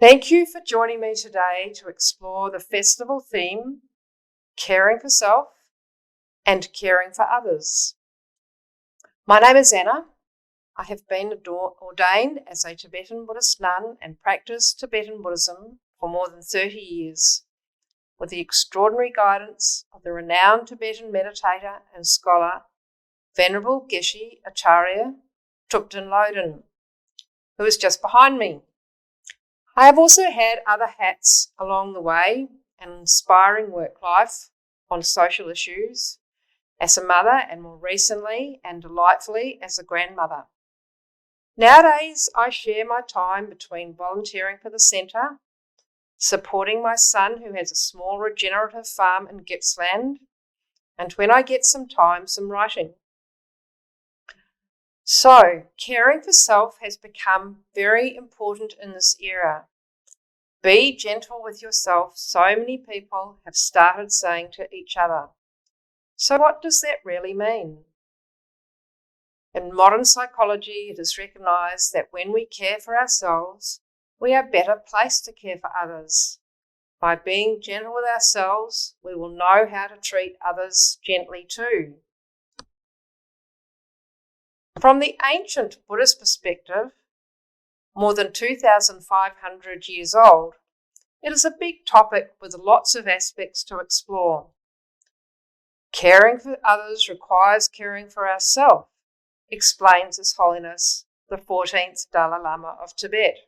Thank you for joining me today to explore the festival theme, caring for self and caring for others. My name is Anna. I have been ordained as a Tibetan Buddhist nun and practice Tibetan Buddhism for more than 30 years, with the extraordinary guidance of the renowned Tibetan meditator and scholar, Venerable Geshe Acharya Thupten Lodin, who is just behind me. I have also had other hats along the way, an inspiring work life on social issues, as a mother, and more recently and delightfully as a grandmother. Nowadays, I share my time between volunteering for the centre, supporting my son who has a small regenerative farm in Gippsland, and when I get some time, some writing. So, caring for self has become very important in this era. Be gentle with yourself, so many people have started saying to each other. So what does that really mean? In modern psychology, it is recognised that when we care for ourselves, we are better placed to care for others. By being gentle with ourselves, we will know how to treat others gently too. From the ancient Buddhist perspective, more than 2,500 years old, it is a big topic with lots of aspects to explore. Caring for others requires caring for ourselves, explains His Holiness the 14th Dalai Lama of Tibet.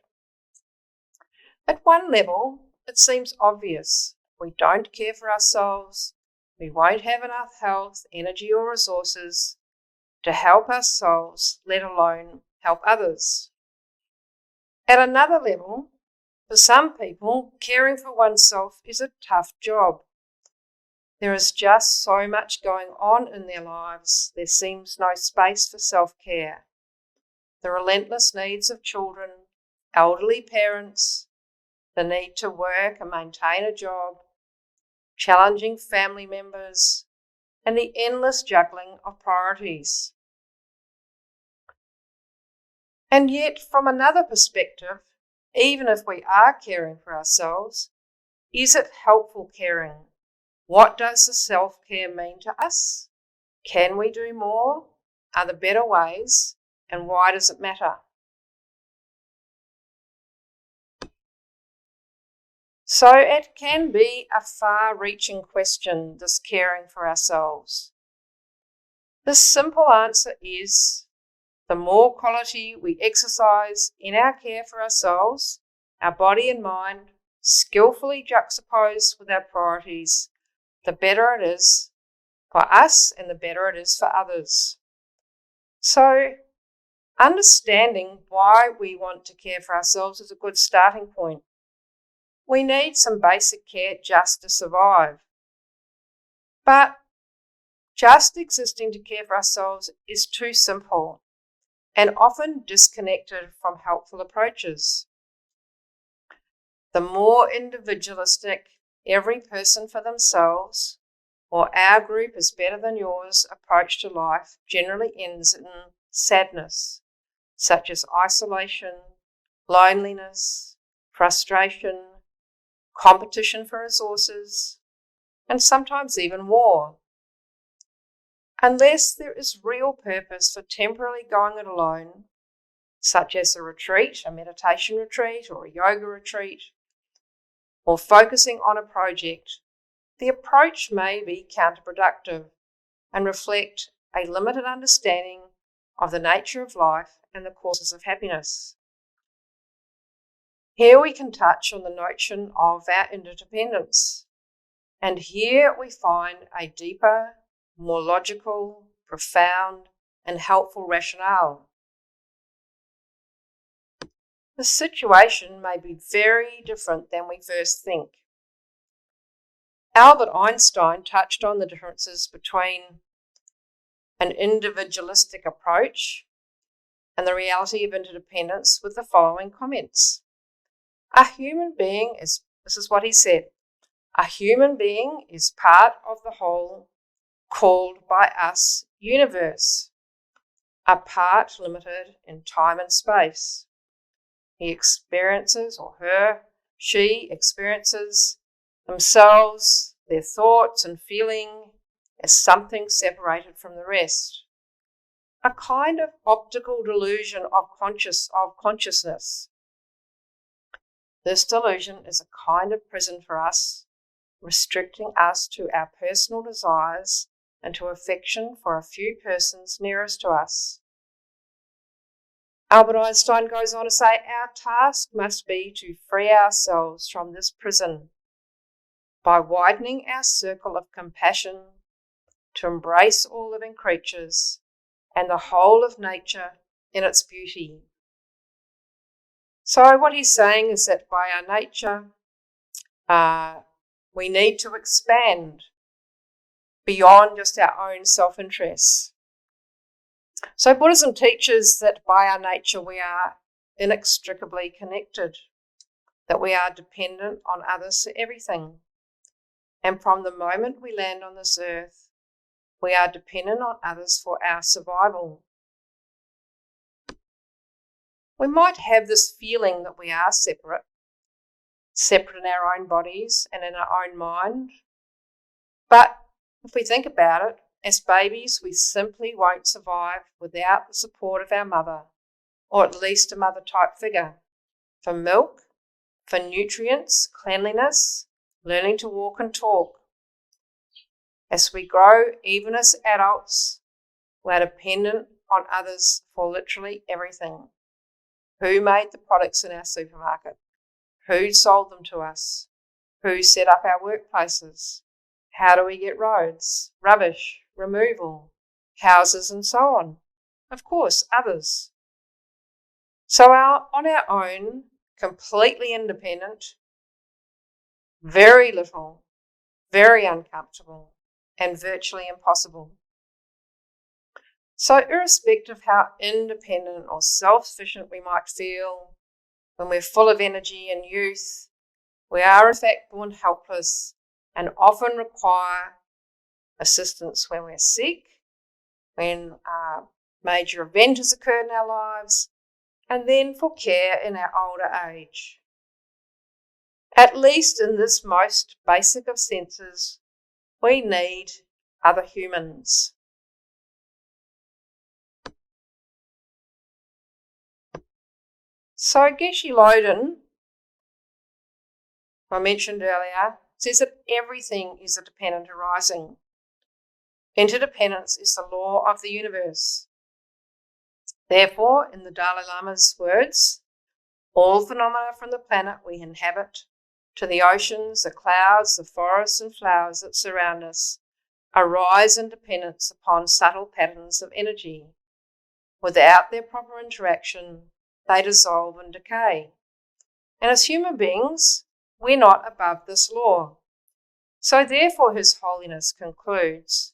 At one level, it seems obvious. We don't care for ourselves, we won't have enough health, energy or resources to help ourselves, let alone help others. At another level, for some people, caring for oneself is a tough job. There is just so much going on in their lives, there seems no space for self-care. The relentless needs of children, elderly parents, the need to work and maintain a job, challenging family members, and the endless juggling of priorities. And yet, from another perspective, even if we are caring for ourselves, is it helpful caring? What does the self-care mean to us? Can we do more? Are there better ways? And why does it matter? So it can be a far-reaching question, this caring for ourselves. The simple answer is, the more quality we exercise in our care for ourselves, our body and mind, skillfully juxtaposed with our priorities, the better it is for us and the better it is for others. So, understanding why we want to care for ourselves is a good starting point. We need some basic care just to survive. But just existing to care for ourselves is too simple and often disconnected from helpful approaches. The more individualistic, every person for themselves, or our group is better than yours approach to life generally ends in sadness, such as isolation, loneliness, frustration, competition for resources, and sometimes even war. Unless there is real purpose for temporarily going it alone, such as a retreat, a meditation retreat or a yoga retreat, or focusing on a project, the approach may be counterproductive and reflect a limited understanding of the nature of life and the causes of happiness. Here we can touch on the notion of our interdependence, and here we find a deeper, more logical, profound, and helpful rationale. The situation may be very different than we first think. Albert Einstein touched on the differences between an individualistic approach and the reality of interdependence with the following comments. A human being is, this is what he said, a human being is part of the whole called by us universe, a part limited in time and space. He experiences, or she experiences themselves, their thoughts and feeling as something separated from the rest. A kind of optical delusion of consciousness. This delusion is a kind of prison for us, restricting us to our personal desires and to affection for a few persons nearest to us. Albert Einstein goes on to say, our task must be to free ourselves from this prison by widening our circle of compassion to embrace all living creatures and the whole of nature in its beauty. So what he's saying is that by our nature, we need to expand beyond just our own self-interests. So Buddhism teaches that by our nature we are inextricably connected, that we are dependent on others for everything. And from the moment we land on this earth, we are dependent on others for our survival. We might have this feeling that we are separate in our own bodies and in our own mind. But if we think about it, as babies, we simply won't survive without the support of our mother, or at least a mother-type figure, for milk, for nutrients, cleanliness, learning to walk and talk. As we grow, even as adults, we are dependent on others for literally everything. Who made the products in our supermarket? Who sold them to us? Who set up our workplaces? How do we get roads, rubbish, removal, houses, and so on? Of course, others. So on our own, completely independent, very little, very uncomfortable, and virtually impossible. So irrespective of how independent or self-sufficient we might feel, when we're full of energy and youth, we are in fact born helpless and often require assistance when we're sick, when a major event has occurred in our lives, and then for care in our older age. At least in this most basic of senses, we need other humans. So Geshe Loden, I mentioned earlier, says that everything is a dependent arising. Interdependence is the law of the universe. Therefore, in the Dalai Lama's words, all phenomena from the planet we inhabit, to the oceans, the clouds, the forests and flowers that surround us, arise in dependence upon subtle patterns of energy. Without their proper interaction, they dissolve and decay. And as human beings, we're not above this law. So therefore His Holiness concludes,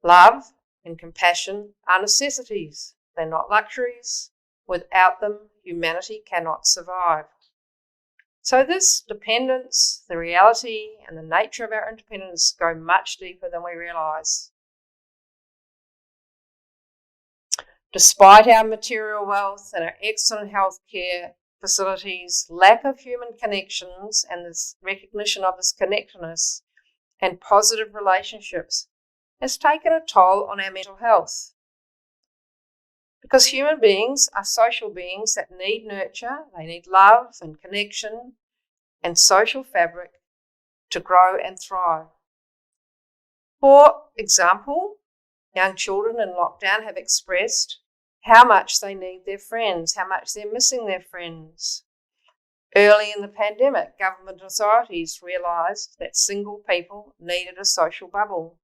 love and compassion are necessities. They're not luxuries. Without them, humanity cannot survive. So this dependence, the reality and the nature of our interdependence go much deeper than we realise. Despite our material wealth and our excellent healthcare facilities, lack of human connections and this recognition of this connectedness and positive relationships has taken a toll on our mental health. Because human beings are social beings that need nurture, they need love and connection and social fabric to grow and thrive. For example, young children in lockdown have expressed how much they need their friends, how much they're missing their friends. Early in the pandemic, government authorities realised that single people needed a social bubble.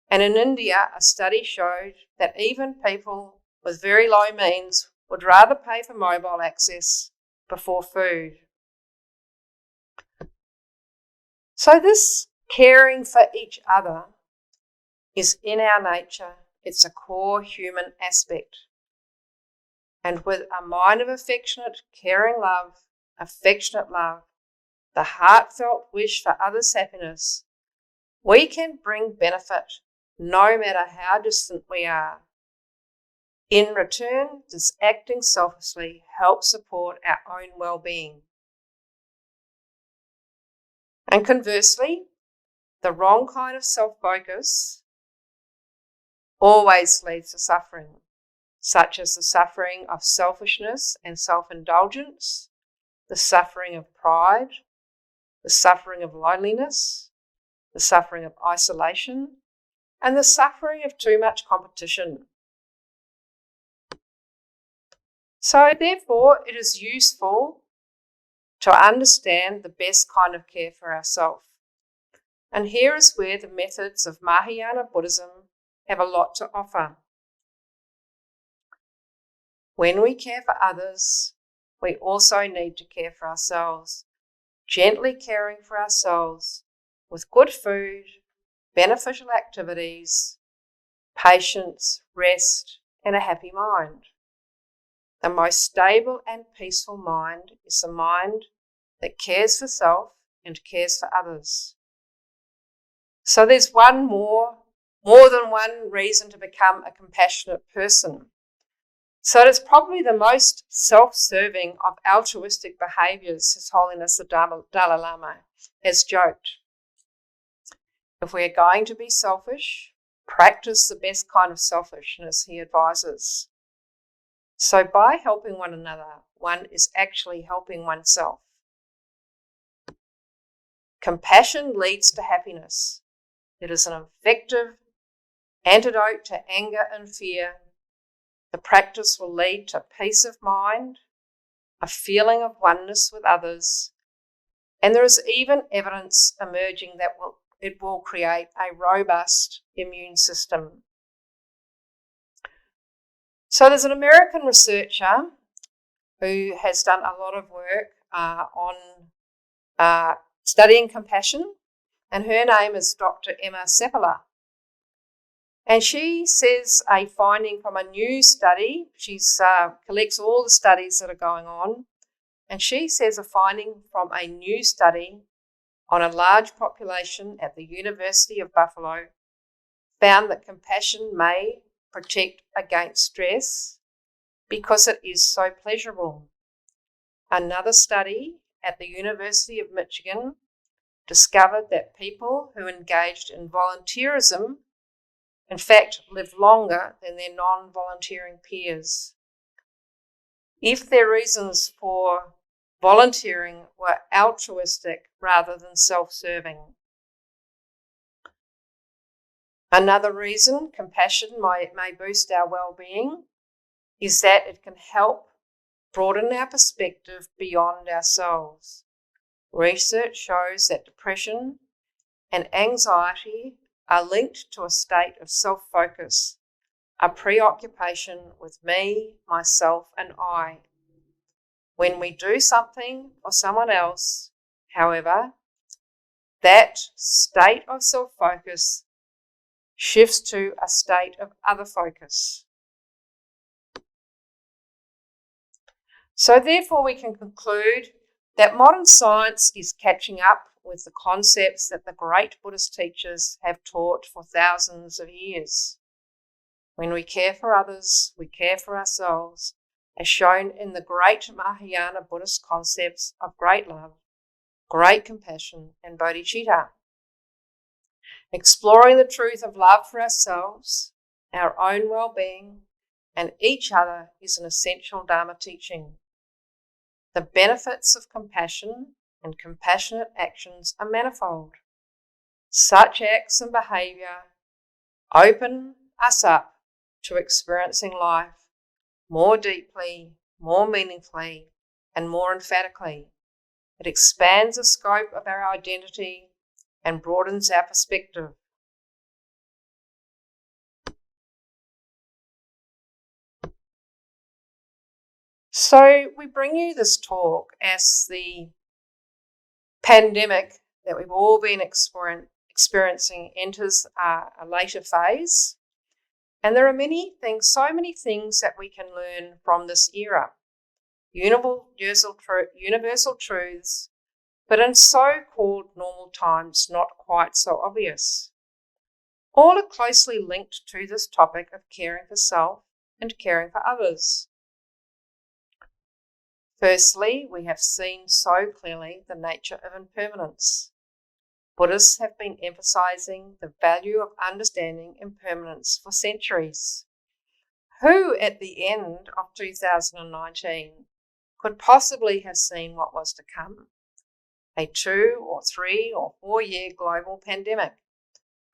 And in India, a study showed that even people with very low means would rather pay for mobile access before food. So this caring for each other is in our nature. It's a core human aspect. And with a mind of affectionate, caring love, the heartfelt wish for others' happiness, we can bring benefit no matter how distant we are. In return, does acting selflessly help support our own well-being? And conversely, the wrong kind of self-focus always leads to suffering, such as the suffering of selfishness and self-indulgence, the suffering of pride, the suffering of loneliness, the suffering of isolation, and the suffering of too much competition. So therefore, it is useful to understand the best kind of care for ourselves. And here is where the methods of Mahayana Buddhism have a lot to offer. When we care for others, we also need to care for ourselves, gently caring for ourselves with good food, beneficial activities, patience, rest, and a happy mind. The most stable and peaceful mind is the mind that cares for self and cares for others. So there's more than one reason to become a compassionate person. So it's probably the most self-serving of altruistic behaviours, His Holiness the Dalai Lama has joked. If we're going to be selfish, practice the best kind of selfishness, he advises. So by helping one another, one is actually helping oneself. Compassion leads to happiness. It is an effective antidote to anger and fear. The practice will lead to peace of mind, a feeling of oneness with others, and there is even evidence emerging that it will create a robust immune system. So there's an American researcher who has done a lot of work on studying compassion, and her name is Dr. Emma Seppala. And she says a finding from a new study, she collects all the studies that are going on, and she says a finding from a new study on a large population at the University of Buffalo found that compassion may protect against stress because it is so pleasurable. Another study at the University of Michigan discovered that people who engaged in volunteerism in fact live longer than their non-volunteering peers, if their reasons for volunteering were altruistic rather than self-serving. Another reason compassion may boost our well-being is that it can help broaden our perspective beyond ourselves. Research shows that depression and anxiety are linked to a state of self-focus, a preoccupation with me, myself, and I. When we do something for someone else, however, that state of self-focus shifts to a state of other focus. So therefore we can conclude that modern science is catching up with the concepts that the great Buddhist teachers have taught for thousands of years. When we care for others, we care for ourselves, as shown in the great Mahayana Buddhist concepts of great love, great compassion, and bodhicitta. Exploring the truth of love for ourselves, our own well-being, and each other is an essential Dharma teaching. The benefits of compassion and compassionate actions are manifold. Such acts and behaviour open us up to experiencing life more deeply, more meaningfully, and more emphatically. It expands the scope of our identity and broadens our perspective. So we bring you this talk as the pandemic that we've all been experiencing enters a later phase. And there are so many things that we can learn from this era. Universal truths, but in so-called normal times, not quite so obvious. All are closely linked to this topic of caring for self and caring for others. Firstly, we have seen so clearly the nature of impermanence. Buddhists have been emphasizing the value of understanding impermanence for centuries. Who at the end of 2019 could possibly have seen what was to come? A 2 or 3 or 4 year global pandemic.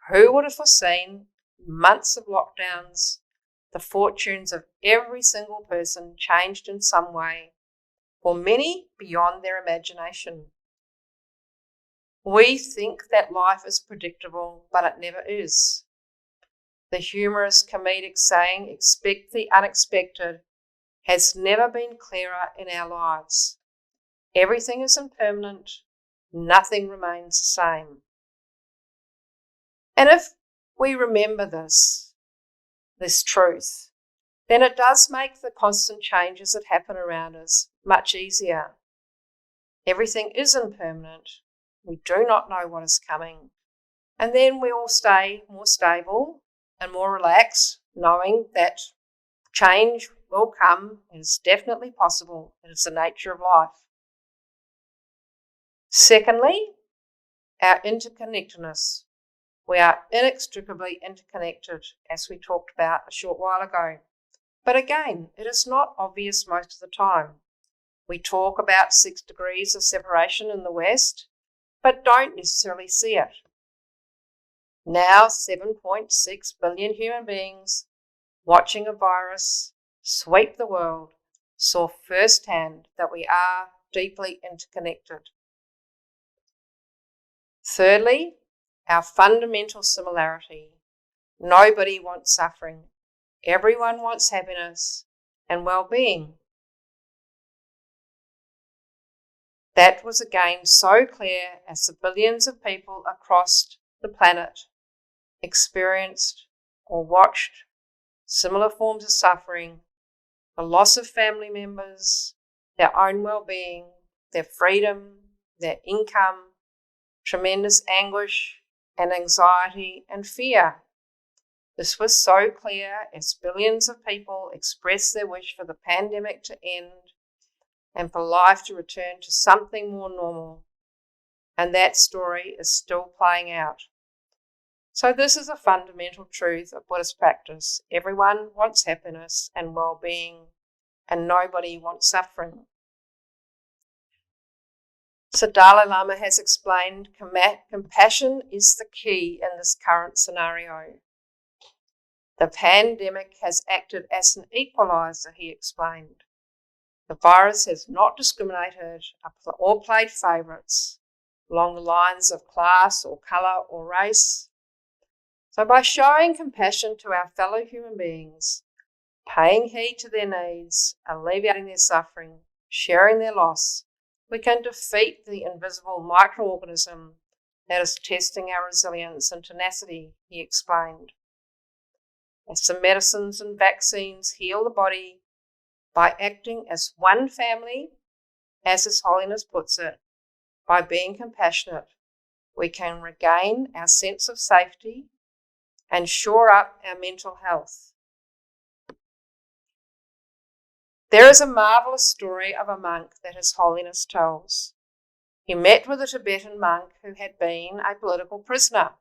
Who would have foreseen months of lockdowns, the fortunes of every single person changed in some way, for many beyond their imagination? We think that life is predictable, but it never is. The humorous comedic saying, "expect the unexpected," has never been clearer in our lives. Everything is impermanent, nothing remains the same. And if we remember this truth, then it does make the constant changes that happen around us much easier. Everything is impermanent. We do not know what is coming. And then we all stay more stable and more relaxed, knowing that change will come. It is definitely possible. It is the nature of life. Secondly, our interconnectedness. We are inextricably interconnected, as we talked about a short while ago. But again, it is not obvious most of the time. We talk about 6 degrees of separation in the West, but don't necessarily see it. Now 7.6 billion human beings watching a virus sweep the world saw firsthand that we are deeply interconnected. Thirdly, our fundamental similarity. Nobody wants suffering. Everyone wants happiness and well-being. That was again so clear as the billions of people across the planet experienced or watched similar forms of suffering, the loss of family members, their own well-being, their freedom, their income, tremendous anguish and anxiety and fear. This was so clear as billions of people expressed their wish for the pandemic to end and for life to return to something more normal. And that story is still playing out. So this is a fundamental truth of Buddhist practice. Everyone wants happiness and well-being, and nobody wants suffering. So Dalai Lama has explained compassion is the key in this current scenario. The pandemic has acted as an equalizer, he explained. The virus has not discriminated or played favourites along the lines of class or colour or race. So by showing compassion to our fellow human beings, paying heed to their needs, alleviating their suffering, sharing their loss, we can defeat the invisible microorganism that is testing our resilience and tenacity, he explained. As the medicines and vaccines heal the body by acting as one family, as His Holiness puts it, by being compassionate, we can regain our sense of safety and shore up our mental health. There is a marvellous story of a monk that His Holiness tells. He met with a Tibetan monk who had been a political prisoner.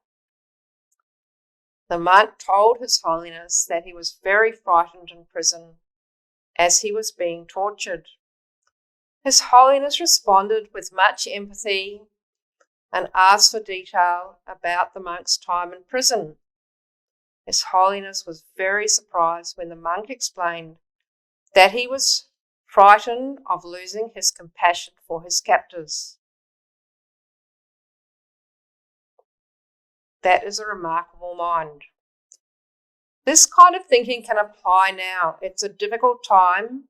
The monk told His Holiness that he was very frightened in prison as he was being tortured. His Holiness responded with much empathy and asked for detail about the monk's time in prison. His Holiness was very surprised when the monk explained that he was frightened of losing his compassion for his captors. That is a remarkable mind. This kind of thinking can apply now. It's a difficult time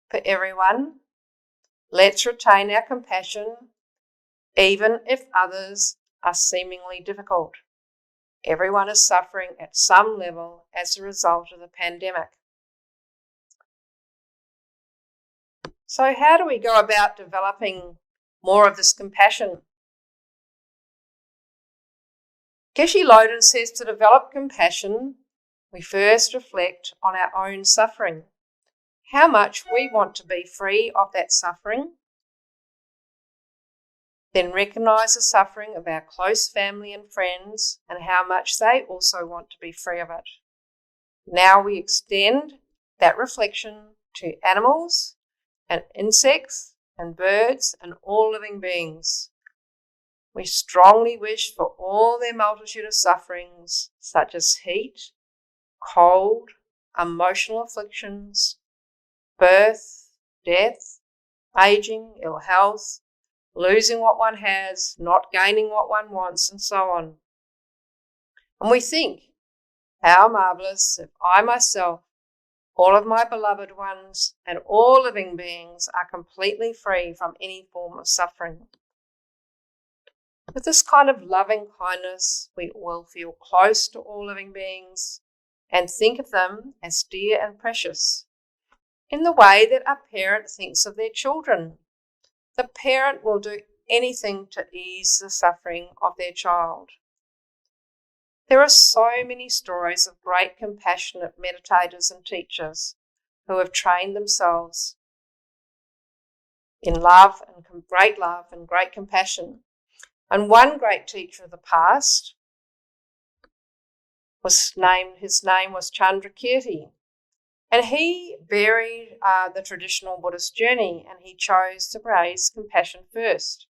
for everyone. Let's retain our compassion, even if others are seemingly difficult. Everyone is suffering at some level as a result of the pandemic. So how do we go about developing more of this compassion? Geshe Loden says to develop compassion, we first reflect on our own suffering, how much we want to be free of that suffering, then recognise the suffering of our close family and friends and how much they also want to be free of it. Now we extend that reflection to animals and insects and birds and all living beings. We strongly wish for all their multitude of sufferings, such as heat, cold, emotional afflictions, birth, death, aging, ill health, losing what one has, not gaining what one wants, and so on. And we think, how marvellous if I myself, all of my beloved ones, and all living beings are completely free from any form of suffering. With this kind of loving kindness, we will feel close to all living beings and think of them as dear and precious, in the way that a parent thinks of their children. The parent will do anything to ease the suffering of their child. There are so many stories of great compassionate meditators and teachers who have trained themselves in love and great compassion. And one great teacher of the past his name was Chandrakirti, and he varied the traditional Buddhist journey, and he chose to raise compassion first.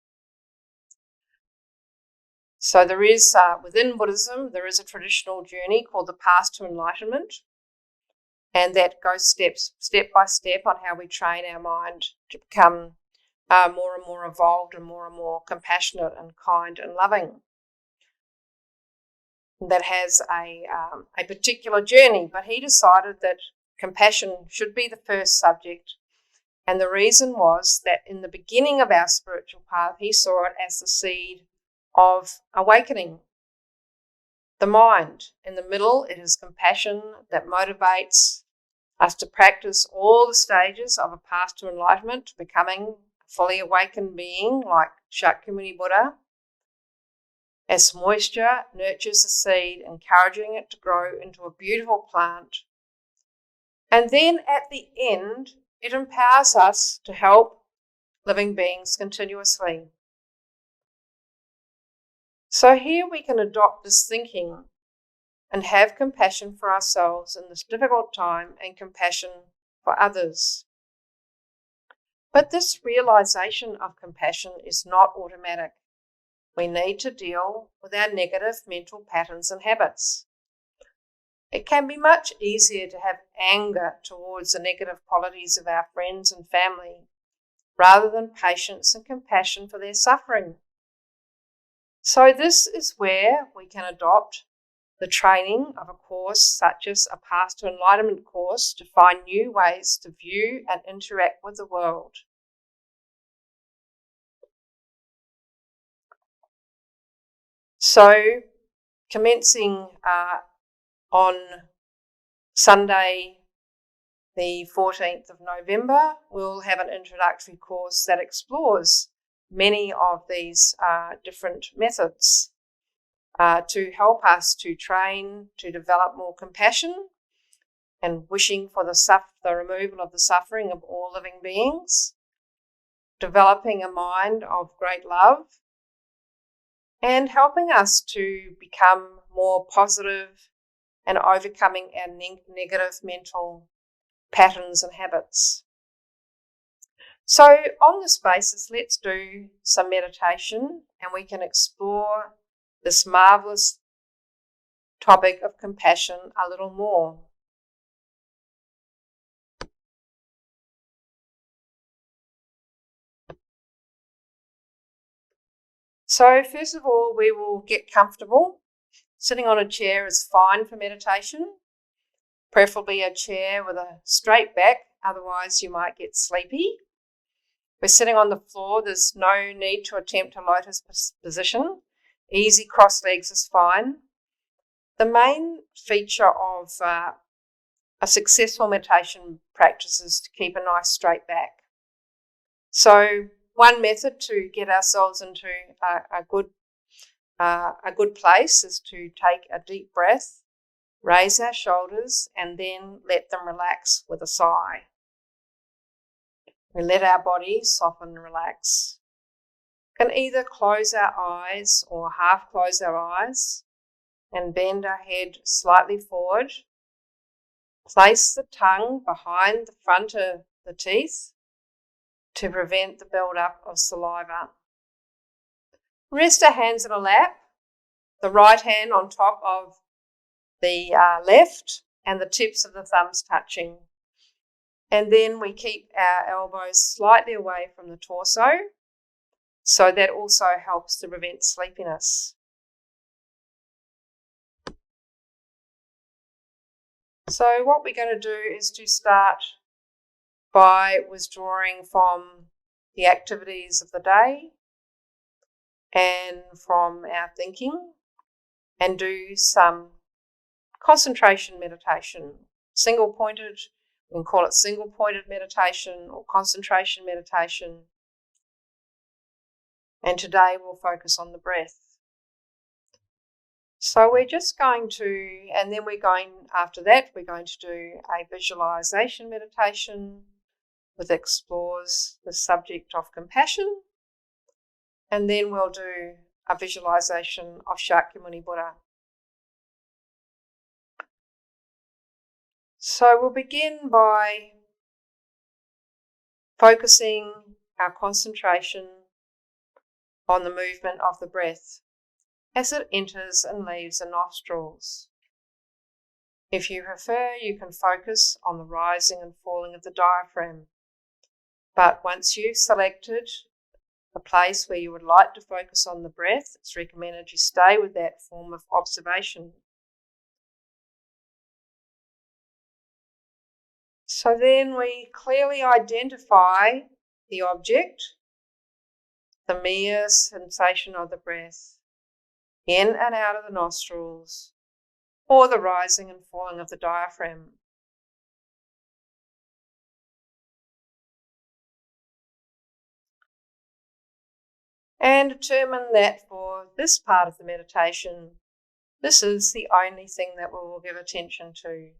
So there is, within Buddhism, there is a traditional journey called the Path to Enlightenment, and that goes step by step on how we train our mind to become more and more evolved and more compassionate and kind and loving. That has a particular journey, but he decided that compassion should be the first subject, and the reason was that in the beginning of our spiritual path, he saw it as the seed of awakening the mind. In the middle, it is compassion that motivates us to practice all the stages of a path to enlightenment, to becoming a fully awakened being like Shakuni Buddha. As moisture nurtures the seed, encouraging it to grow into a beautiful plant. And then at the end, it empowers us to help living beings continuously. So here we can adopt this thinking and have compassion for ourselves in this difficult time and compassion for others. But this realization of compassion is not automatic. We need to deal with our negative mental patterns and habits. It can be much easier to have anger towards the negative qualities of our friends and family rather than patience and compassion for their suffering. So this is where we can adopt the training of a course such as a Path to Enlightenment course to find new ways to view and interact with the world. So, commencing on Sunday, the 14th of November, we'll have an introductory course that explores many of these different methods to help us to train, to develop more compassion and wishing for the removal of the suffering of all living beings, developing a mind of great love, and helping us to become more positive and overcoming our negative mental patterns and habits. So on this basis, let's do some meditation and we can explore this marvellous topic of compassion a little more. So first of all, we will get comfortable. Sitting on a chair is fine for meditation, preferably a chair with a straight back, otherwise you might get sleepy. We're sitting on the floor, there's no need to attempt a lotus position. Easy crossed legs is fine. The main feature of a successful meditation practice is to keep a nice straight back. So one method to get ourselves into a good place is to take a deep breath, Raise our shoulders and then let them relax with a sigh. We let our body soften and relax. We can either close our eyes or half close our eyes and bend our head slightly forward. Place the tongue behind the front of the teeth to prevent the build-up of saliva. Rest our hands in a lap, the right hand on top of the left and the tips of the thumbs touching. And then we keep our elbows slightly away from the torso, so that also helps to prevent sleepiness. So what we're going to do is to start by withdrawing from the activities of the day and from our thinking, and do some concentration meditation. Single-pointed, we can call it single-pointed meditation or concentration meditation. And today we'll focus on the breath. So we're just going to, and then after that, we're going to do a visualization meditation that explores the subject of compassion. And then we'll do a visualization of Shakuni Buddha. So we'll begin by focusing our concentration on the movement of the breath as it enters and leaves the nostrils. If you prefer, you can focus on the rising and falling of the diaphragm. But once you've selected the place where you would like to focus on the breath, it's recommended you stay with that form of observation. So then we clearly identify the object, the mere sensation of the breath, in and out of the nostrils, or the rising and falling of the diaphragm. And determine that for this part of the meditation, this is the only thing that we will give attention to.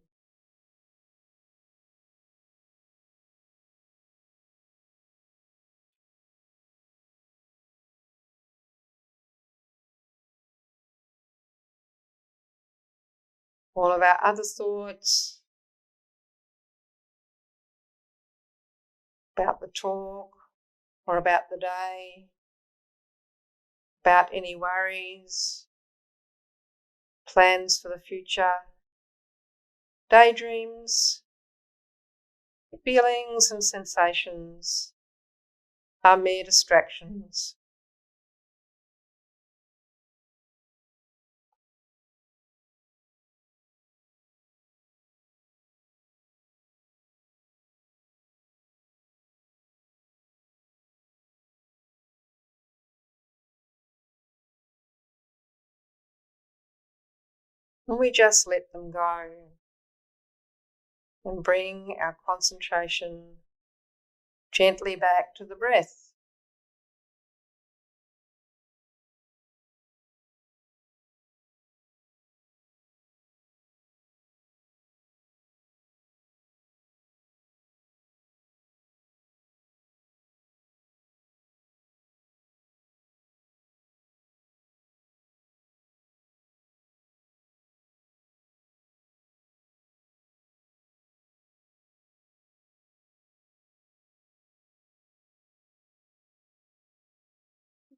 All of our other thoughts about the talk or about the day, about any worries, plans for the future, daydreams, feelings and sensations are mere distractions. And we just let them go and bring our concentration gently back to the breath.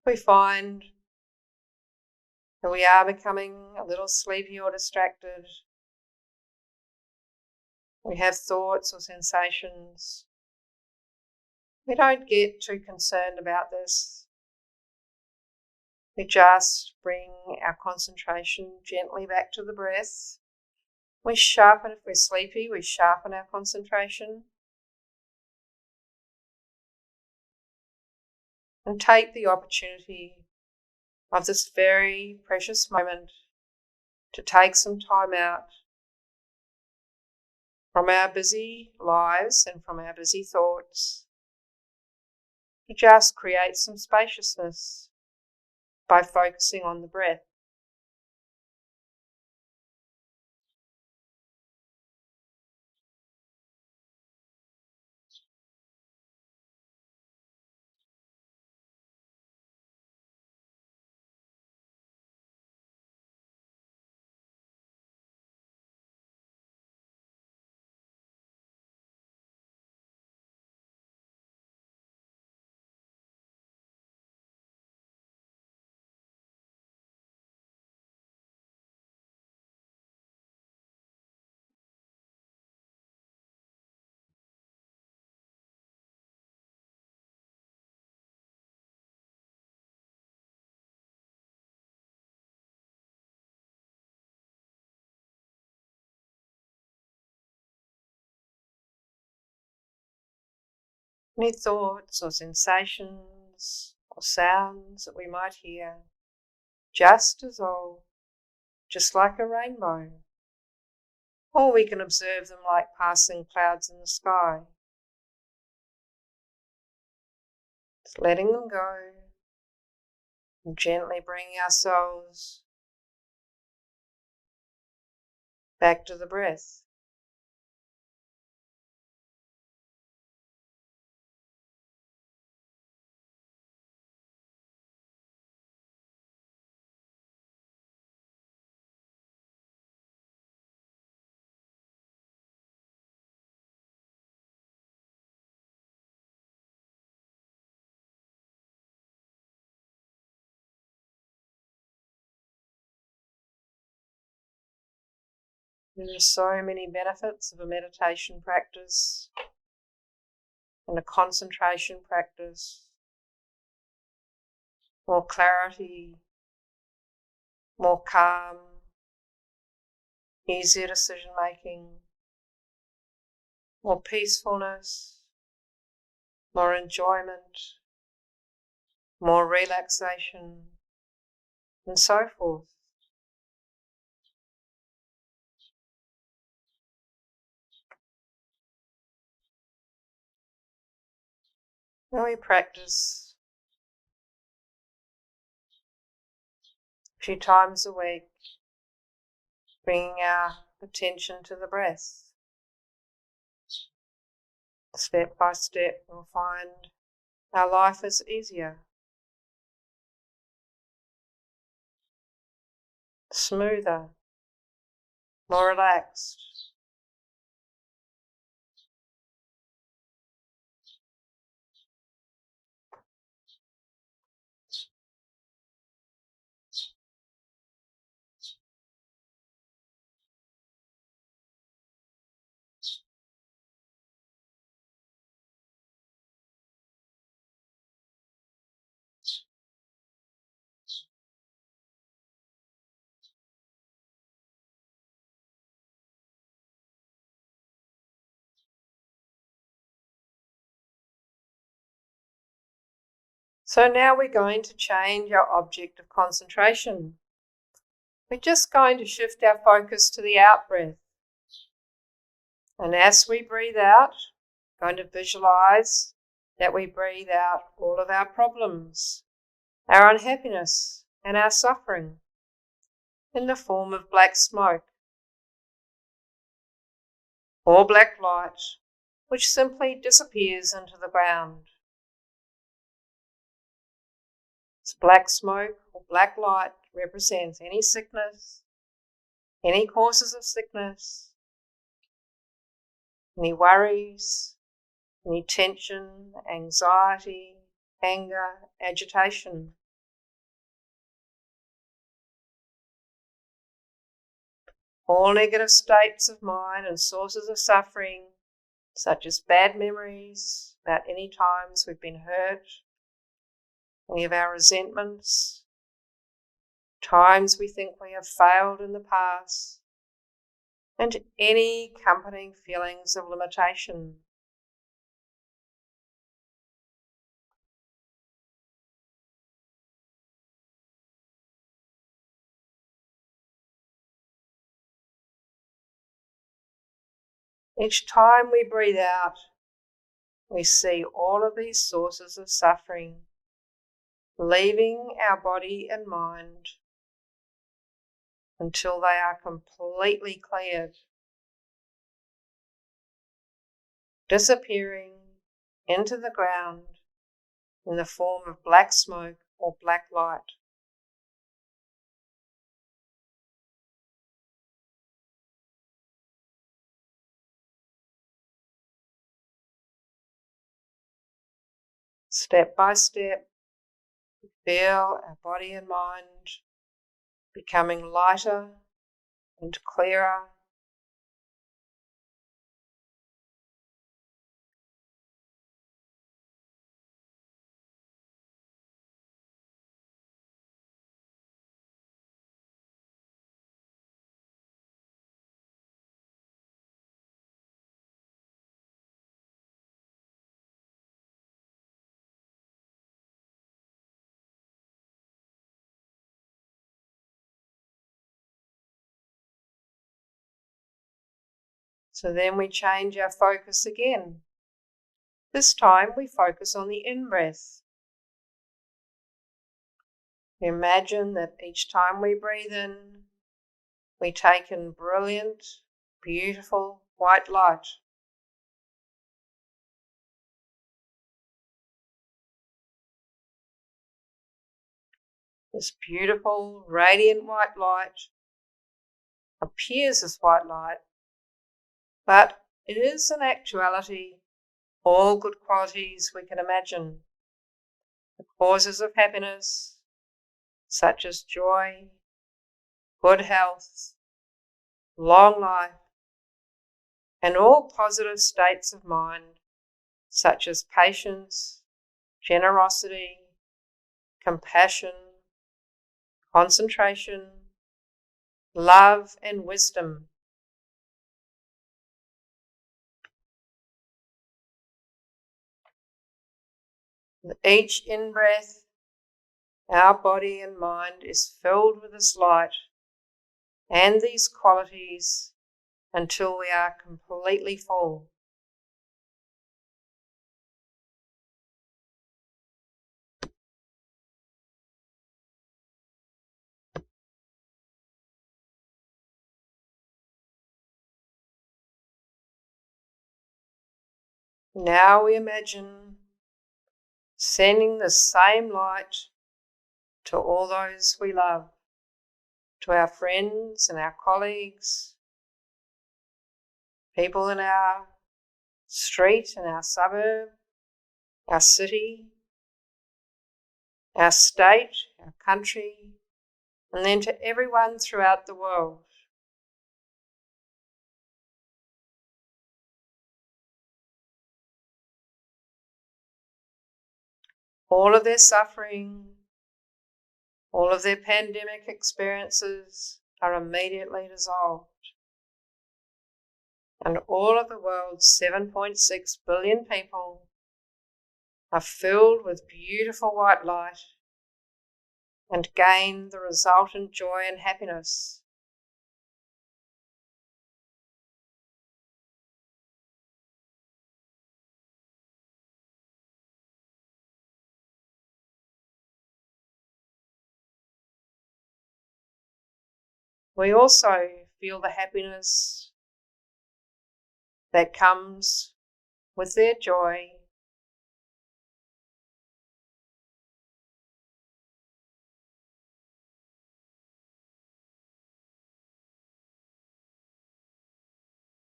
We find that we are becoming a little sleepy or distracted, we have thoughts or sensations, we don't get too concerned about this. We just bring our concentration gently back to the breath. We sharpen, if we're sleepy, we sharpen our concentration. And take the opportunity of this very precious moment to take some time out from our busy lives and from our busy thoughts to just create some spaciousness by focusing on the breath. Any thoughts or sensations or sounds that we might hear, just dissolve, just like a rainbow. Or we can observe them like passing clouds in the sky. Just letting them go and gently bringing ourselves back to the breath. There are so many benefits of a meditation practice and a concentration practice. More clarity, more calm, easier decision making, more peacefulness, more enjoyment, more relaxation, and so forth. When we practice a few times a week, bringing our attention to the breath, step by step, we'll find our life is easier, smoother, more relaxed. So now we're going to change our object of concentration. We're just going to shift our focus to the out-breath. And as we breathe out, we're going to visualize that we breathe out all of our problems, our unhappiness, and our suffering in the form of black smoke or black light, which simply disappears into the ground. This black smoke or black light represents any sickness, any causes of sickness, any worries, any tension, anxiety, anger, agitation. All negative states of mind and sources of suffering, such as bad memories about any times we've been hurt, any of our resentments, times we think we have failed in the past, and any accompanying feelings of limitation. Each time we breathe out, we see all of these sources of suffering leaving our body and mind until they are completely cleared, disappearing into the ground in the form of black smoke or black light. Step by step, we feel our body and mind becoming lighter and clearer, So then we change our focus again. This time we focus on the in-breath. We imagine that each time we breathe in, we take in brilliant, beautiful white light. This beautiful, radiant white light appears as white light, but it is in actuality all good qualities we can imagine, the causes of happiness, such as joy, good health, long life, and all positive states of mind, such as patience, generosity, compassion, concentration, love, and wisdom. With each in-breath, our body and mind is filled with this light and these qualities until we are completely full. Now we imagine sending the same light to all those we love, to our friends and our colleagues, people in our street and our suburb, our city, our state, our country, and then to everyone throughout the world. All of their suffering, all of their pandemic experiences are immediately dissolved. And all of the world's 7.6 billion people are filled with beautiful white light and gain the resultant joy and happiness. We also feel the happiness that comes with their joy.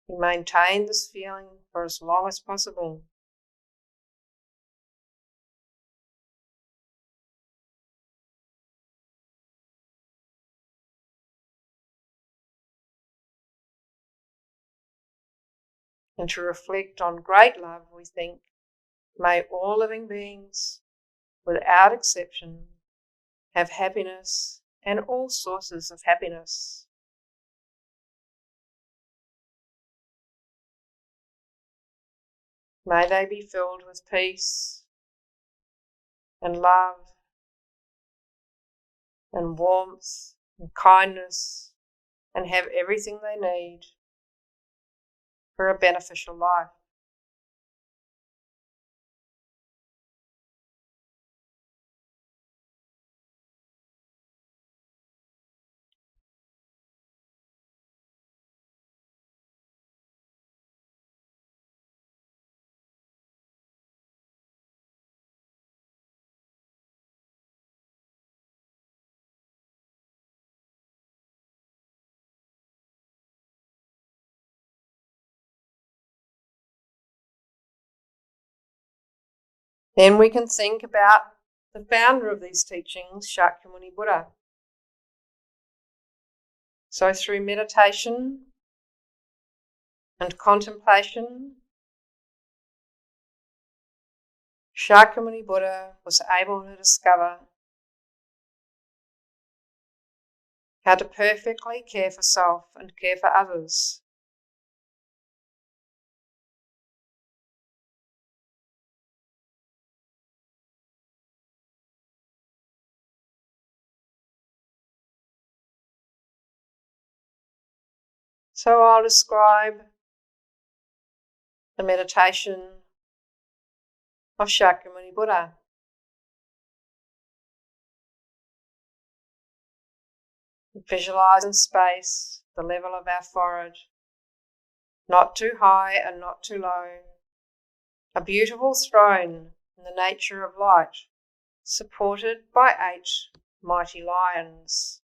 We maintain this feeling for as long as possible. And to reflect on great love, we think, may all living beings, without exception, have happiness and all sources of happiness. May they be filled with peace and love and warmth and kindness and have everything they need for a beneficial life. Then we can think about the founder of these teachings, Shakuni Buddha. So through meditation and contemplation, Shakuni Buddha was able to discover how to perfectly care for self and care for others. So I'll describe the meditation of Shakuni Buddha. Visualize in space the level of our forehead, not too high and not too low. A beautiful throne in the nature of light, supported by 8 mighty lions.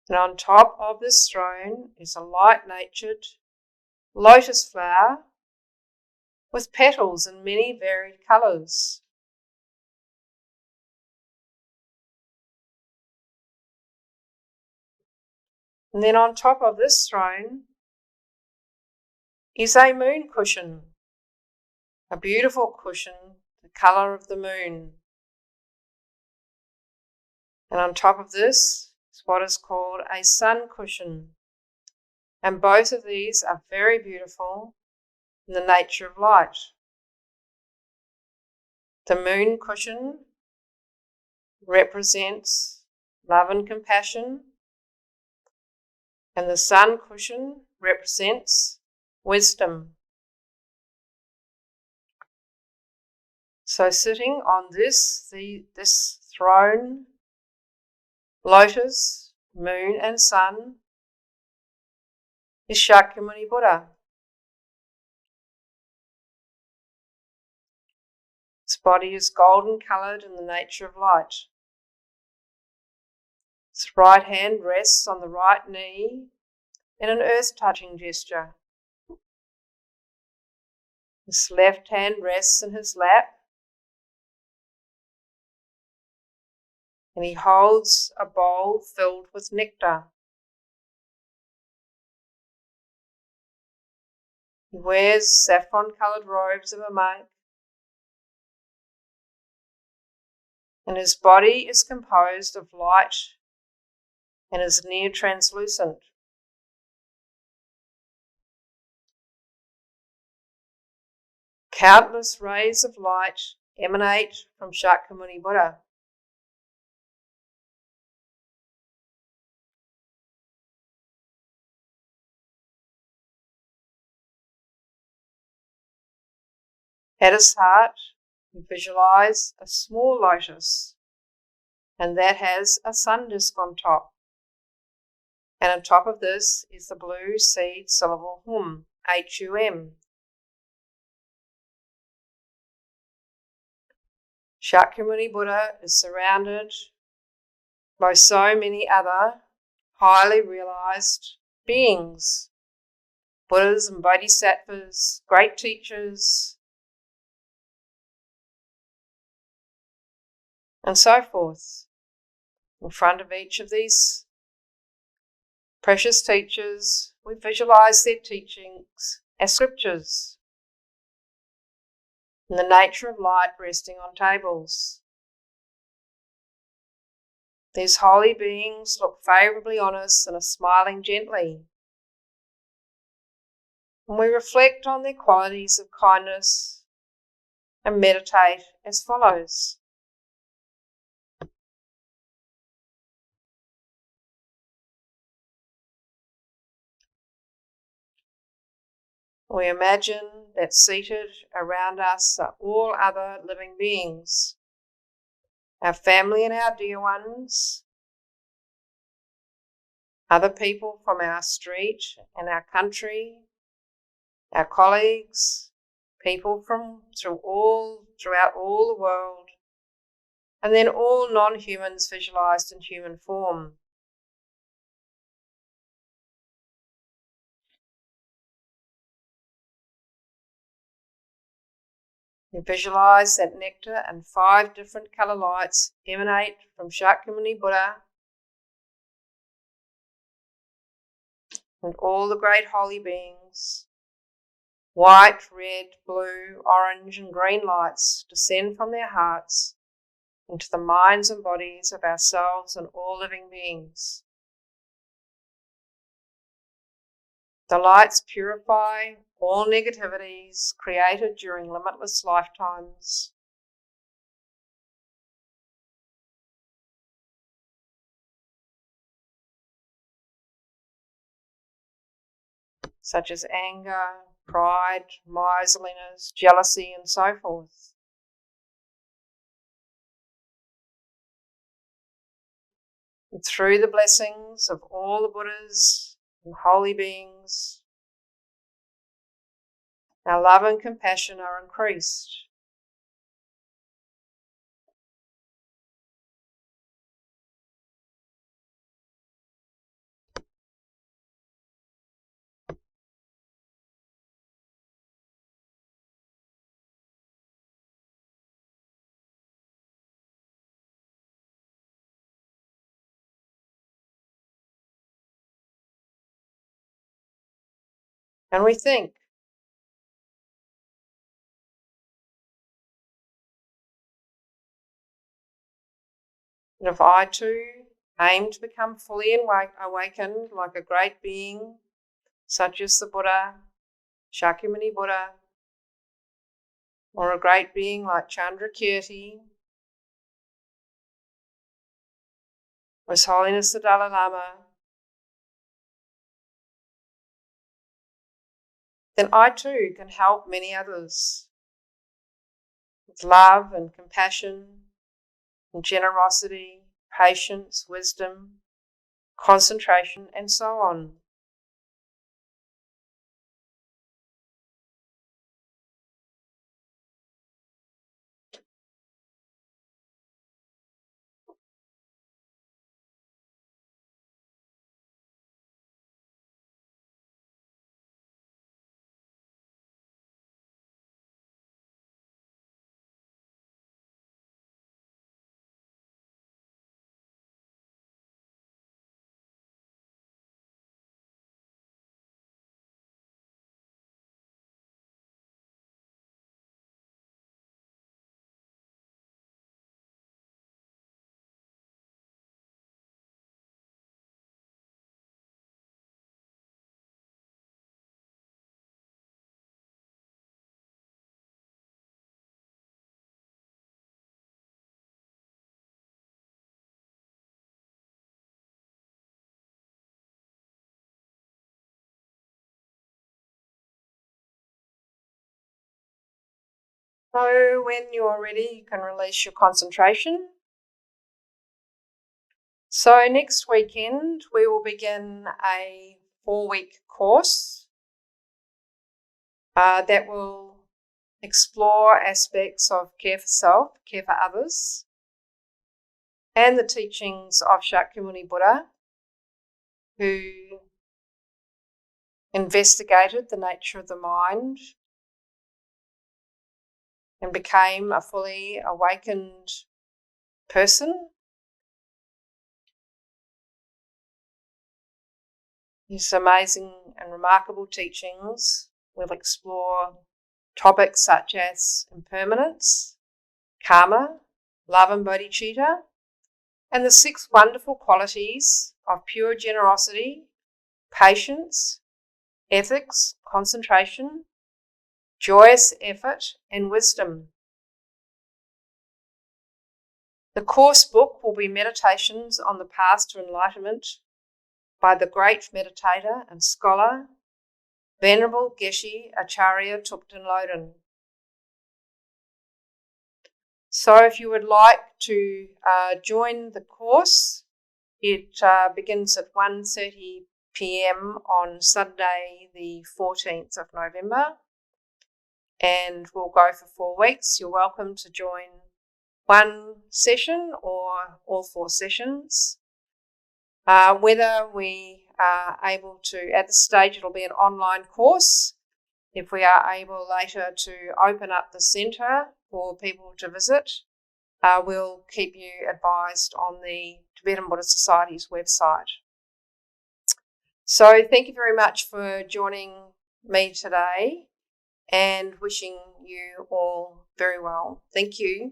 And on top of this throne is a light-natured lotus flower with petals in many varied colours. And then on top of this throne is a moon cushion, a beautiful cushion, the colour of the moon. And on top of this is what is called a sun cushion. And both of these are very beautiful in the nature of light. The moon cushion represents love and compassion, and the sun cushion represents wisdom. So sitting on this throne, lotus, moon and sun, is Shakuni Buddha. His body is golden coloured in the nature of light. His right hand rests on the right knee in an earth-touching gesture. His left hand rests in his lap, and he holds a bowl filled with nectar. He wears saffron-coloured robes of a monk, and his body is composed of light and is near translucent. Countless rays of light emanate from Shakuni Buddha. At his heart, we visualize a small lotus, and that has a sun disk on top. And on top of this is the blue seed syllable Hume, H-U-M. Shakuni Buddha is surrounded by so many other highly realized beings, Buddhas and Bodhisattvas, great teachers, and so forth. In front of each of these precious teachers, we visualize their teachings as scriptures, in the nature of light resting on tables. These holy beings look favourably on us and are smiling gently. And we reflect on their qualities of kindness and meditate as follows. We imagine that seated around us are all other living beings, our family and our dear ones, other people from our street and our country, our colleagues, people from throughout all the world, and then all non-humans visualized in human form. We visualize that nectar and 5 different colour lights emanate from Shakuni Buddha and all the great holy beings. White, red, blue, orange and green lights descend from their hearts into the minds and bodies of ourselves and all living beings. The lights purify all negativities created during limitless lifetimes. such as anger, pride, miserliness, jealousy, and so forth. And through the blessings of all the Buddhas and holy beings, our love and compassion are increased. And we think, that if I too aim to become fully awakened like a great being, such as the Buddha, Shakuni Buddha, or a great being like Chandrakirti, or His Holiness the Dalai Lama, then I too can help many others with love and compassion and generosity, patience, wisdom, concentration, and so on. So when you're ready, you can release your concentration. So next weekend, we will begin a 4-week course that will explore aspects of care for self, care for others, and the teachings of Shakuni Buddha, who investigated the nature of the mind and became a fully awakened person. His amazing and remarkable teachings will explore topics such as impermanence, karma, love and bodhicitta, and the 6 wonderful qualities of pure generosity, patience, ethics, concentration, joyous effort, and wisdom. The course book will be Meditations on the Path to Enlightenment by the great meditator and scholar, Venerable Geshe Acharya Thupten Lodin. So if you would like to join the course, it begins at 1:30 p.m. on Sunday the 14th of November, and will go for 4 weeks. You're welcome to join one session or all 4 sessions. Whether we are able to, at this stage it'll be an online course. If we are able later to open up the centre for people to visit, we'll keep you advised on the Tibetan Buddhist Society's website. So thank you very much for joining me today, and wishing you all very well. Thank you.